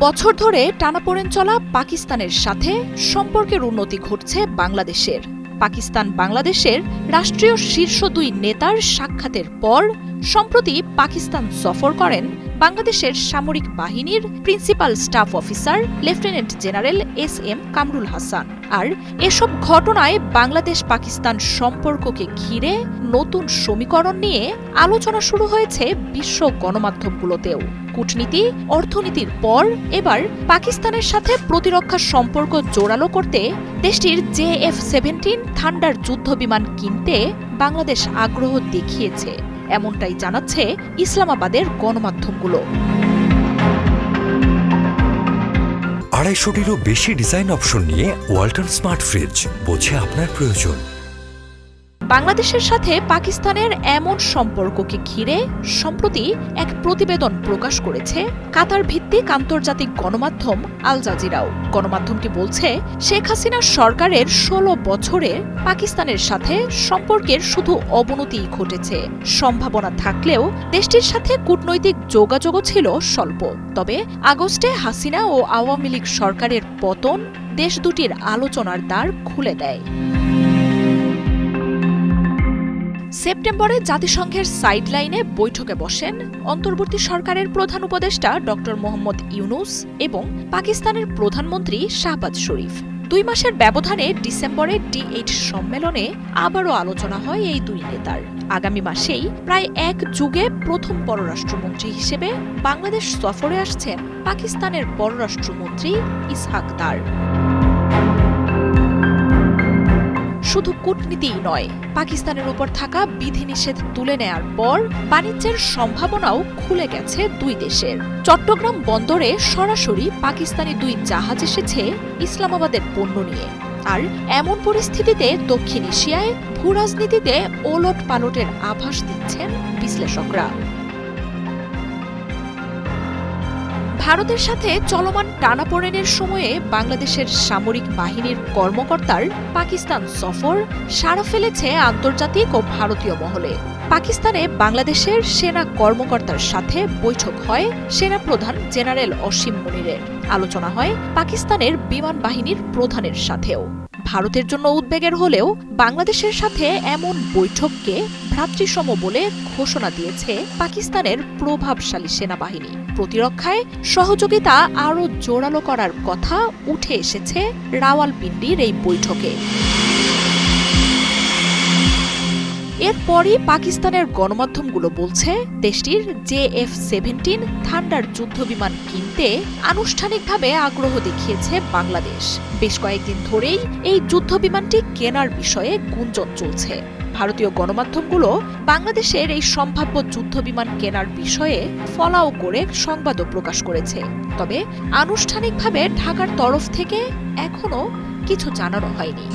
বছর ধরে টানাপোড়েন চলা পাকিস্তানের সাথে সম্পর্কের উন্নতি ঘটছে বাংলাদেশের। পাকিস্তান বাংলাদেশের রাষ্ট্রীয় শীর্ষ দুই নেতার সাক্ষাতের পর সম্প্রতি পাকিস্তান সফর করেন বাংলাদেশের সামরিক বাহিনীর principal staff officer lieutenant general S M. Kamrul Hasan. আর এসব ঘটনায় বাংলাদেশ পাকিস্তান সম্পর্ককে ঘিরে নতুন সমীকরণ নিয়ে আলোচনা শুরু হয়েছে বিশ্ব গণমাধ্যমগুলোতেও। কূটনীতি, অর্থনীতির পর এবার পাকিস্তানের সাথে প্রতিরক্ষা সম্পর্ক জোরালো করতে দেশটির JF-17 থান্ডার যুদ্ধবিমান কিনতে বাংলাদেশ আগ্রহ দেখিয়েছে, এমনটাই জানাচ্ছে ইসলামাবাদের গণমাধ্যমগুলো। 250-টিরও বেশি ডিজাইন অপশন নিয়ে ওয়ালটন স্মার্ট ফ্রিজ, বোঝে আপনার প্রয়োজন। বাংলাদেশের সাথে পাকিস্তানের এমন সম্পর্ককে ঘিরে সম্প্রতি এক প্রতিবেদন প্রকাশ করেছে কাতার ভিত্তিক আন্তর্জাতিক গণমাধ্যম আল জাজিরাও। গণমাধ্যমটি বলছে, শেখ হাসিনা সরকারের 16 বছরে পাকিস্তানের সাথে সম্পর্কের শুধু অবনতিই ঘটেছে। সম্ভাবনা থাকলেও দেশটির সাথে কূটনৈতিক যোগাযোগও ছিল স্বল্প। তবে আগস্টে হাসিনা ও আওয়ামী লীগ সরকারের পতন দেশ দুটির আলোচনার দ্বার খুলে দেয়। সেপ্টেম্বরে জাতিসংঘের সাইডলাইনে বৈঠকে বসেন অন্তর্বর্তী সরকারের প্রধান উপদেষ্টা ড. মোহাম্মদ ইউনূস এবং পাকিস্তানের প্রধানমন্ত্রী শাহবাজ শরীফ। 2 মাসের ব্যবধানে ডিসেম্বরে D8 সম্মেলনে আবারও আলোচনা হয় এই দুই নেতার। আগামী মাসেই প্রায় এক যুগে প্রথম পররাষ্ট্রমন্ত্রী হিসেবে বাংলাদেশ সফরে আসছেন পাকিস্তানের পররাষ্ট্রমন্ত্রী ইসহাক দার। শুধু কূটনীতিই নয়, পাকিস্তানের উপর থাকা বিধিনিষেধ তুলে নেয়ার পর বাণিজ্যের সম্ভাবনাও খুলে গেছে দুই দেশের। চট্টগ্রাম বন্দরে সরাসরি পাকিস্তানি 2 জাহাজ এসেছে ইসলামাবাদের পণ্য নিয়ে। আর এমন পরিস্থিতিতে দক্ষিণ এশিয়ায় ভূরাজনীতিতে ওলট পালটের আভাস দিচ্ছেন বিশ্লেষকরা। ভারতের সাথে চলমান টানাপোড়েনের সময়ে বাংলাদেশের সামরিক বাহিনীর কর্মকর্তার পাকিস্তান সফর সাড়া ফেলেছে আন্তর্জাতিক ও ভারতীয় মহলে। পাকিস্তানে বাংলাদেশের সেনা কর্মকর্তার সাথে বৈঠক হয় সেনাপ্রধান জেনারেল অসীম মুনিরের। আলোচনা হয় পাকিস্তানের বিমান বাহিনীর প্রধানের সাথেও। ভারতের জন্য উদ্বেগের হলেও বাংলাদেশের সাথে এমন বৈঠককে ভ্রাতৃসম বলে ঘোষণা দিয়েছে পাকিস্তানের প্রভাবশালী সেনাবাহিনী। প্রতিরক্ষায় সহযোগিতা আরও জোরালো করার কথা উঠে এসেছে রাওয়ালপিন্ডির এই বৈঠকে। এরপরই পাকিস্তানের গণমাধ্যমগুলো বলছে, দেশটির JF-17 থান্ডার যুদ্ধবিমান কিনতে আনুষ্ঠানিকভাবে আগ্রহ দেখিয়েছে বাংলাদেশ। বেশ কয়েকদিন ধরেই এই যুদ্ধবিমানটি কেনার বিষয়ে গুঞ্জন চলছে। ভারতীয় গণমাধ্যমগুলো বাংলাদেশের এই সম্ভাব্য যুদ্ধবিমান কেনার বিষয়ে ফলাও করে সংবাদও প্রকাশ করেছে। তবে আনুষ্ঠানিকভাবে ঢাকার তরফ থেকে এখনো কিছু জানানো হয়নি।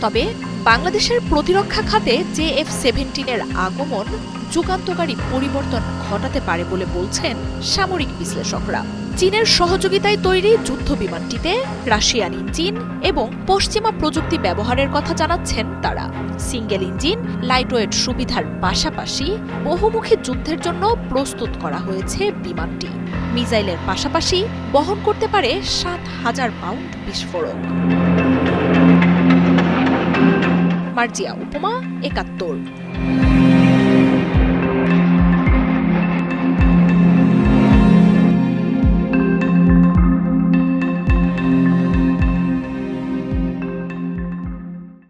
তবে বাংলাদেশের প্রতিরক্ষা খাতে JF-17 আগমন যুগান্তকারী পরিবর্তন ঘটাতে পারে বলে বলছেন সামরিক বিশ্লেষকরা। চীনের সহযোগিতায় তৈরি যুদ্ধবিমানটিতে রাশিয়ান ইঞ্জিন এবং পশ্চিমা প্রযুক্তি ব্যবহারের কথা জানাচ্ছেন তারা। সিঙ্গেল ইঞ্জিন লাইটওয়েট সুবিধার পাশাপাশি বহুমুখী যুদ্ধের জন্য প্রস্তুত করা হয়েছে বিমানটি। মিসাইলের পাশাপাশি বহন করতে পারে 7,000 পাউন্ড বিস্ফোরক। মার্জিয়া উপমা, 71।